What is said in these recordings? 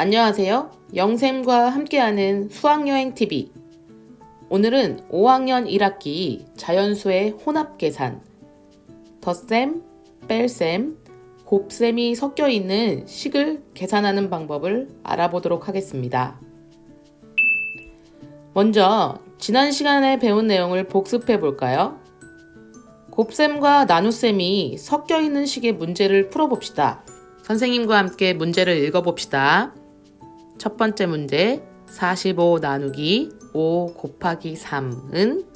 안녕하세요. 영쌤과 함께하는 수학여행TV. 오늘은 5학년 1학기 자연수의 혼합계산, 덧셈, 뺄셈, 곱셈이 섞여 있는 식을 계산하는 방법을 알아보도록 하겠습니다. 먼저 지난 시간에 배운 내용을 복습해 볼까요? 곱셈과 나눗셈이 섞여 있는 식의 문제를 풀어봅시다. 선생님과 함께 문제를 읽어봅시다. 첫 번째 문제 45 나누기 5 곱하기 3은,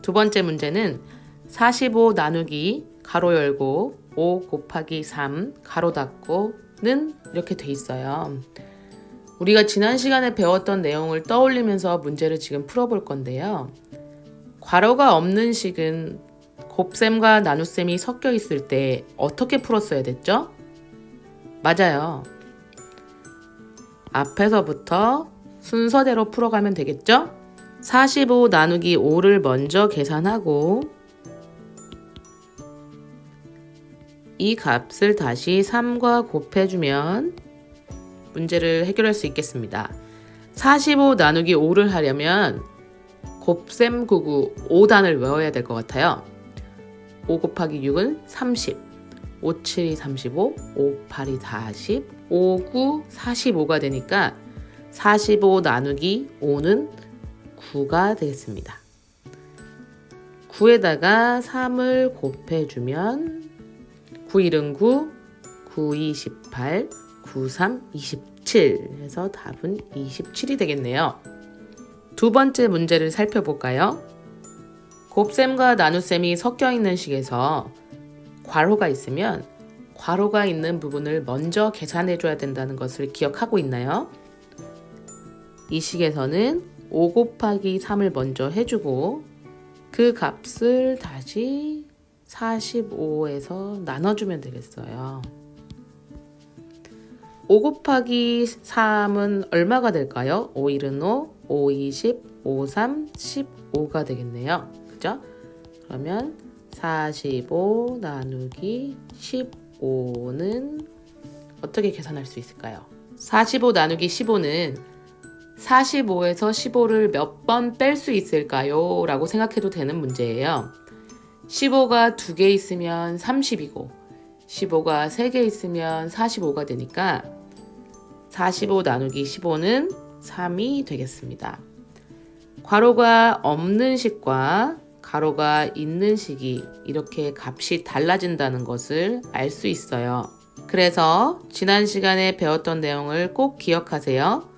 두 번째 문제는 45 나누기 가로 열고 5 곱하기 3 가로 닫고는 이렇게 돼 있어요. 우리가 지난 시간에 배웠던 내용을 떠올리면서 문제를 지금 풀어볼 건데요. 괄호가 없는 식은 곱셈과 나눗셈이 섞여 있을 때 어떻게 풀었어야 됐죠? 맞아요. 앞에서부터 순서대로 풀어가면 되겠죠? 45 나누기 5를 먼저 계산하고 이 값을 다시 3과 곱해주면 문제를 해결할 수 있겠습니다. 45 나누기 5를 하려면 곱셈 구구 5단을 외워야 될 것 같아요. 5 곱하기 6은 30, 5, 7이 35, 5, 8이 40, 5, 9, 45가 되니까 45 나누기 5는 9가 되겠습니다. 9에다가 3을 곱해주면 9, 1은 9, 9, 2, 18, 9, 3, 27 해서 답은 27이 되겠네요. 두 번째 문제를 살펴볼까요? 곱셈과 나눗셈이 섞여 있는 식에서 괄호가 있으면 괄호가 있는 부분을 먼저 계산해 줘야 된다는 것을 기억하고 있나요? 이 식에서는 5 곱하기 3을 먼저 해주고 그 값을 다시 45에서 나눠주면 되겠어요. 5 곱하기 3은 얼마가 될까요? 5, 1은 5, 5, 20, 5, 3, 15가 되겠네요. 그죠? 그러면 45 나누기 15는 어떻게 계산할 수 있을까요? 45 나누기 15는 45에서 15를 몇 번 뺄 수 있을까요? 라고 생각해도 되는 문제예요. 15가 2개 있으면 30이고 15가 3개 있으면 45가 되니까 45 나누기 15는 3이 되겠습니다. 괄호가 없는 식과 가로가 있는 식이 이렇게 값이 달라진다는 것을 알 수 있어요. 그래서 지난 시간에 배웠던 내용을 꼭 기억하세요.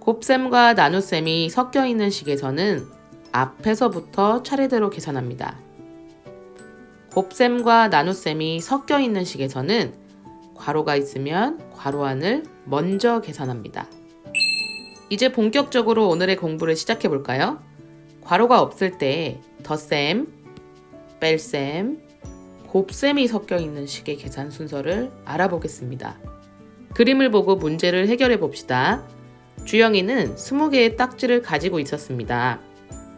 곱셈과 나눗셈이 섞여 있는 식에서는 앞에서부터 차례대로 계산합니다. 곱셈과 나눗셈이 섞여 있는 식에서는 괄호가 있으면 괄호 안을 먼저 계산합니다. 이제 본격적으로 오늘의 공부를 시작해 볼까요? 괄호가 없을 때 덧셈, 뺄셈, 곱셈이 섞여 있는 식의 계산 순서를 알아보겠습니다. 그림을 보고 문제를 해결해 봅시다. 주영이는 20개의 딱지를 가지고 있었습니다.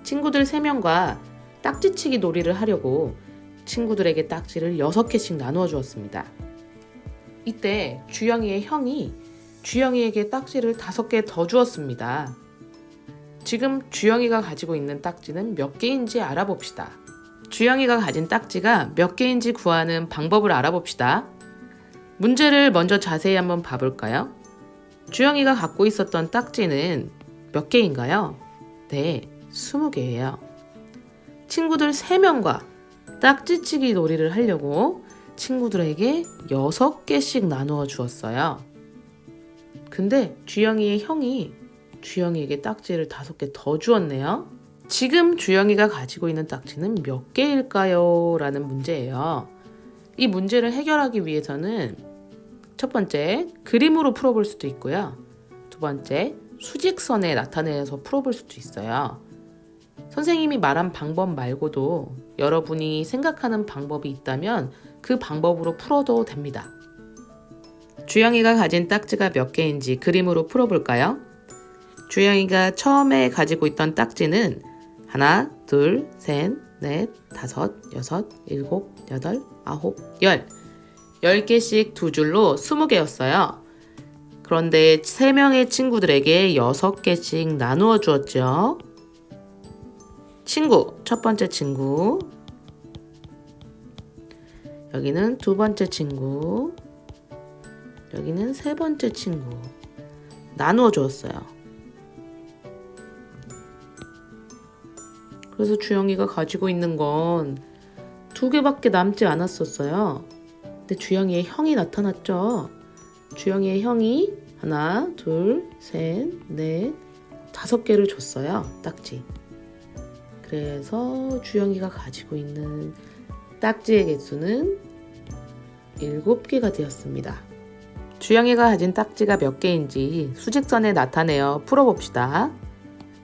친구들 3명과 딱지치기 놀이를 하려고 친구들에게 딱지를 6개씩 나누어 주었습니다. 이때 주영이의 형이 주영이에게 딱지를 5개 더 주었습니다. 지금 주영이가 가지고 있는 딱지는 몇 개인지 알아봅시다. 주영이가 가진 딱지가 몇 개인지 구하는 방법을 알아봅시다. 문제를 먼저 자세히 한번 봐볼까요? 주영이가 갖고 있었던 딱지는 몇 개인가요? 네, 20개예요. 친구들 3명과 딱지치기 놀이를 하려고 친구들에게 6개씩 나누어 주었어요. 근데 주영이의 형이 주영이에게 딱지를 5개 더 주었네요. 지금 주영이가 가지고 있는 딱지는 몇 개일까요? 라는 문제예요. 이 문제를 해결하기 위해서는 첫 번째, 그림으로 풀어볼 수도 있고요. 두 번째, 수직선에 나타내서 풀어볼 수도 있어요. 선생님이 말한 방법 말고도 여러분이 생각하는 방법이 있다면 그 방법으로 풀어도 됩니다. 주영이가 가진 딱지가 몇 개인지 그림으로 풀어볼까요? 주영이가 처음에 가지고 있던 딱지는 하나, 둘, 셋, 넷, 다섯, 여섯, 일곱, 여덟, 아홉, 열. 10개씩 두 줄로 20개였어요. 그런데 3명의 친구들에게 6개씩 나누어 주었죠. 친구, 첫 번째 친구. 여기는 두 번째 친구. 여기는 세 번째 친구. 나누어 주었어요. 그래서 주영이가 가지고 있는 건 2개밖에 남지 않았었어요. 근데 주영이의 형이 나타났죠. 주영이의 형이 하나, 둘, 셋, 넷, 5개를 줬어요. 딱지. 그래서 주영이가 가지고 있는 딱지의 개수는 7개가 되었습니다. 주영이가 가진 딱지가 몇 개인지 수직선에 나타내어 풀어봅시다.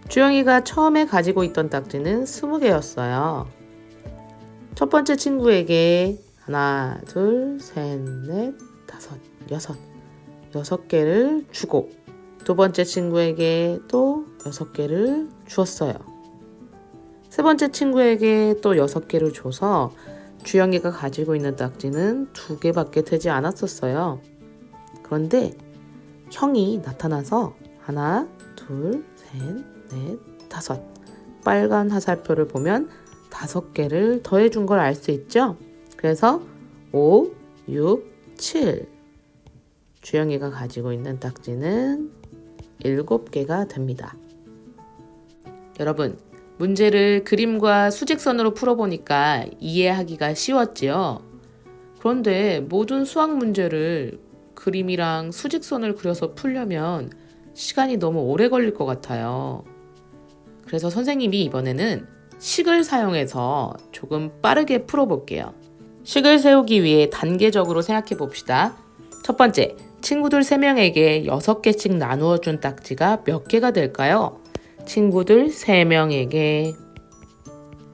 주영이가 처음에 가지고 있던 딱지는 20개였어요. 첫 번째 친구에게 하나, 둘, 셋, 넷, 5, 6개를 주고 두 번째 친구에게 또 6개를 주었어요. 세 번째 친구에게 또 6개를 줘서 주영이가 가지고 있는 딱지는 2개밖에 되지 않았었어요. 그런데 형이 나타나서 하나, 둘, 셋, 넷, 5 빨간 화살표를 보면 5개를 더해준 걸 알 수 있죠? 그래서 5, 6, 7 주영이가 가지고 있는 딱지는 7개가 됩니다. 여러분, 문제를 그림과 수직선으로 풀어보니까 이해하기가 쉬웠지요? 그런데 모든 수학 문제를 그림이랑 수직선을 그려서 풀려면 시간이 너무 오래 걸릴 것 같아요. 그래서 선생님이 이번에는 식을 사용해서 조금 빠르게 풀어볼게요. 식을 세우기 위해 단계적으로 생각해 봅시다. 첫 번째, 친구들 3명에게 6개씩 나누어 준 딱지가 몇 개가 될까요? 친구들 3명에게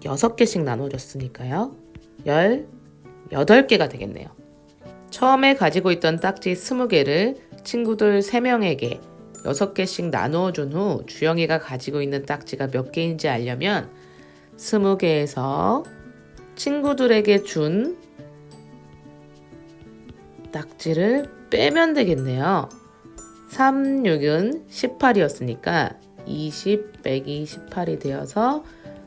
6개씩 나눠줬으니까요. 18개가 되겠네요. 처음에 가지고 있던 딱지 20개를 친구들 3명에게 6개씩 나누어 준 후 주영이가 가지고 있는 딱지가 몇 개인지 알려면 20개에서 친구들에게 준 딱지를 빼면 되겠네요. 3, 6은 18이었으니까 20 빼기 18이 되어서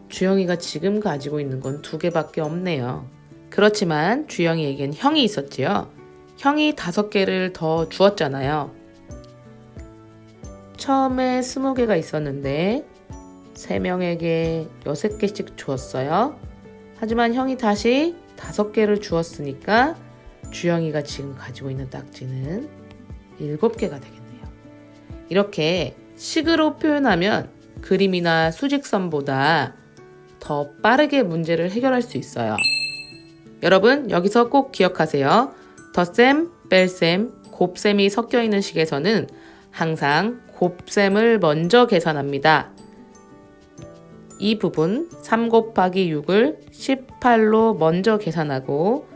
주영이가 지금 가지고 있는 건 2개밖에 없네요. 그렇지만 주영이에겐 형이 있었지요. 형이 5개를 더 주었잖아요. 처음에 20개가 있었는데 3명에게 6개씩 주었어요. 하지만 형이 다시 5개를 주었으니까 주영이가 지금 가지고 있는 딱지는 7개가 되겠네요. 이렇게 식으로 표현하면 그림이나 수직선보다 더 빠르게 문제를 해결할 수 있어요. 여러분, 여기서 꼭 기억하세요. 덧셈, 뺄셈, 곱셈이 섞여 있는 식에서는 항상 곱셈을 먼저 계산합니다. 이 부분 3 곱하기 6을 18로 먼저 계산하고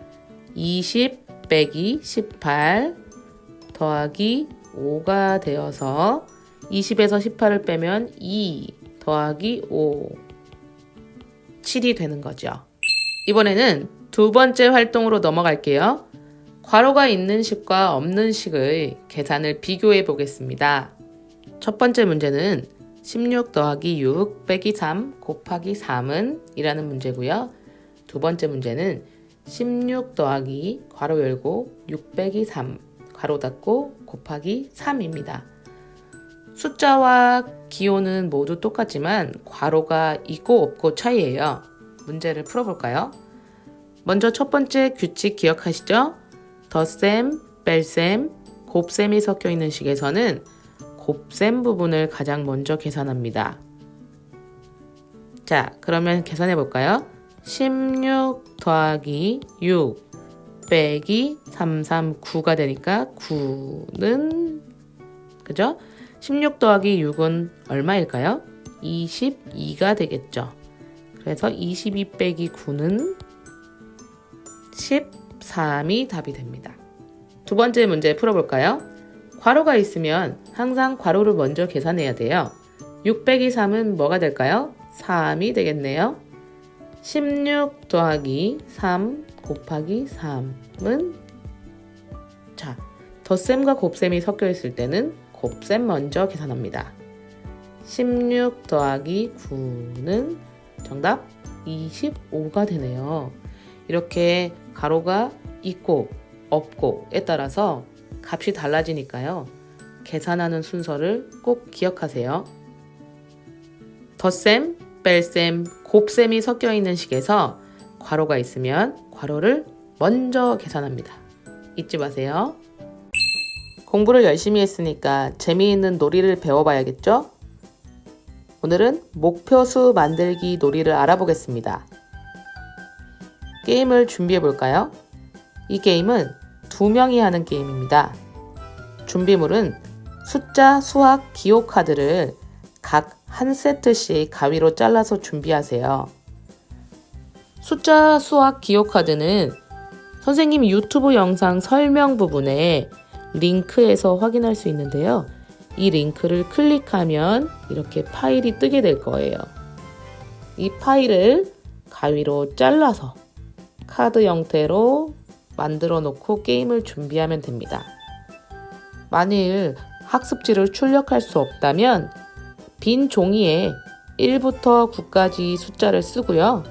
20 빼기 18 더하기 5가 되어서 20에서 18을 빼면 2 더하기 5 7이 되는 거죠. 이번에는 두 번째 활동으로 넘어갈게요. 괄호가 있는 식과 없는 식의 계산을 비교해 보겠습니다. 첫 번째 문제는 16 더하기 6 빼기 3 곱하기 3은 이라는 문제고요. 두 번째 문제는 16 더하기 괄호 열고 6 빼기 3 괄호 닫고 곱하기 3입니다. 숫자와 기호는 모두 똑같지만 괄호가 있고 없고 차이예요. 문제를 풀어볼까요? 먼저 첫 번째 규칙 기억하시죠? 덧셈, 뺄셈, 곱셈이 섞여 있는 식에서는 곱셈 부분을 가장 먼저 계산합니다. 자, 그러면 계산해 볼까요? 16 더하기 6 빼기 3, 3, 9가 되니까 9는 그죠? 16 더하기 6은 얼마일까요? 22가 되겠죠. 그래서 22 빼기 9는 13이 답이 됩니다. 두 번째 문제 풀어볼까요? 괄호가 있으면 항상 괄호를 먼저 계산해야 돼요. 6 빼기 3은 뭐가 될까요? 3이 되겠네요. 16 더하기 3 곱하기 3은 자, 덧셈과 곱셈이 섞여 있을 때는 곱셈 먼저 계산합니다. 16 더하기 9는 정답 25가 되네요. 이렇게 가로가 있고 없고에 따라서 값이 달라지니까요. 계산하는 순서를 꼭 기억하세요. 덧셈, 뺄셈, 곱셈이 섞여 있는 식에서 괄호가 있으면 괄호를 먼저 계산합니다. 잊지 마세요. 공부를 열심히 했으니까 재미있는 놀이를 배워봐야겠죠? 오늘은 목표수 만들기 놀이를 알아보겠습니다. 게임을 준비해볼까요? 이 게임은 2명이 하는 게임입니다. 준비물은 숫자, 수학, 기호 카드를 각 한 세트씩 가위로 잘라서 준비하세요. 숫자, 수학, 기호 카드는 선생님 유튜브 영상 설명 부분에 링크에서 확인할 수 있는데요. 이 링크를 클릭하면 이렇게 파일이 뜨게 될 거예요. 이 파일을 가위로 잘라서 카드 형태로 만들어 놓고 게임을 준비하면 됩니다. 만일 학습지를 출력할 수 없다면 빈 종이에 1부터 9까지 숫자를 쓰고요.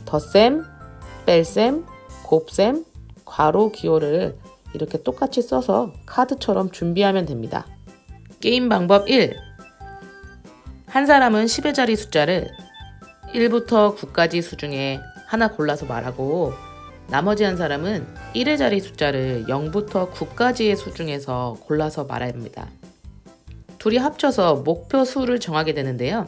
덧셈, 뺄셈, 곱셈, 괄호, 기호를 이렇게 똑같이 써서 카드처럼 준비하면 됩니다. 게임 방법 1. 한 사람은 10의 자리 숫자를 1부터 9까지 수 중에 하나 골라서 말하고 나머지 한 사람은 1의 자리 숫자를 0부터 9까지의 수 중에서 골라서 말합니다. 둘이 합쳐서 목표 수를 정하게 되는데요.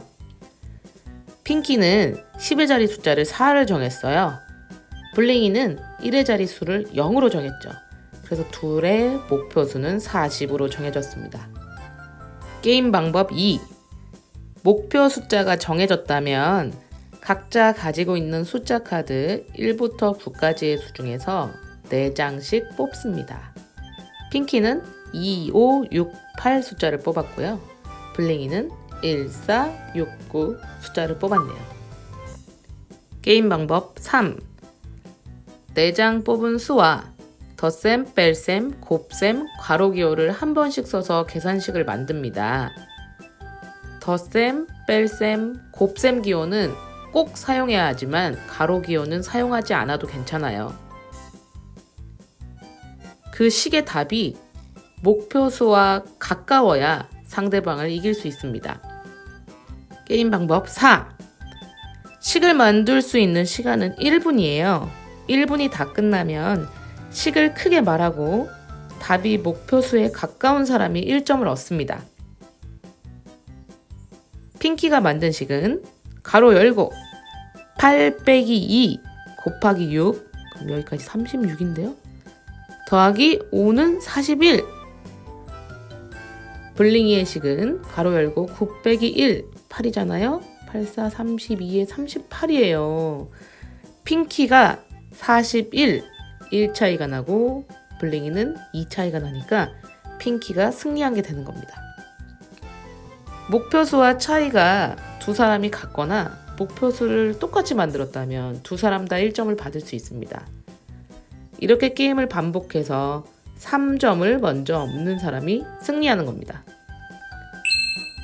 핑키는 10의 자리 숫자를 4를 정했어요. 블링이는 1의 자리 수를 0으로 정했죠. 그래서 둘의 목표 수는 40으로 정해졌습니다. 게임 방법 2. 목표 숫자가 정해졌다면 각자 가지고 있는 숫자 카드 1부터 9까지의 수 중에서 4장씩 뽑습니다. 핑키는 2, 5, 6, 8 숫자를 뽑았고요. 블링이는 1, 4, 6, 9 숫자를 뽑았네요. 게임 방법 3. 4장 뽑은 수와 덧셈, 뺄셈, 곱셈, 괄호 기호를 한 번씩 써서 계산식을 만듭니다. 덧셈, 뺄셈, 곱셈 기호는 꼭 사용해야 하지만 괄호 기호는 사용하지 않아도 괜찮아요. 그 식의 답이 목표수와 가까워야 상대방을 이길 수 있습니다. 게임 방법 4. 식을 만들 수 있는 시간은 1분이에요. 1분이 다 끝나면 식을 크게 말하고 답이 목표수에 가까운 사람이 1점을 얻습니다. 핑키가 만든 식은 가로 열고 8 빼기 2 곱하기 6 그럼 여기까지 36인데요. 더하기 5는 41. 블링이의 식은 가로 열고 9 빼기 1 8이잖아요. 8, 4, 32에 38이에요. 핑키가 41 1 차이가 나고 블링이는 2 차이가 나니까 핑키가 승리한 게 되는 겁니다. 목표수와 차이가 두 사람이 같거나 목표수를 똑같이 만들었다면 두 사람 다 1점을 받을 수 있습니다. 이렇게 게임을 반복해서 3점을 먼저 얻는 사람이 승리하는 겁니다.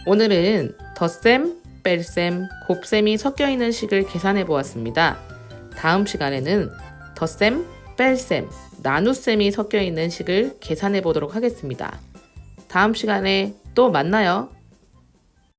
오늘은 덧셈, 뺄셈, 곱셈이 섞여 있는 식을 계산해 보았습니다. 다음 시간에는 덧셈, 뺄셈, 나눗셈이 섞여 있는 식을 계산해 보도록 하겠습니다. 다음 시간에 또 만나요.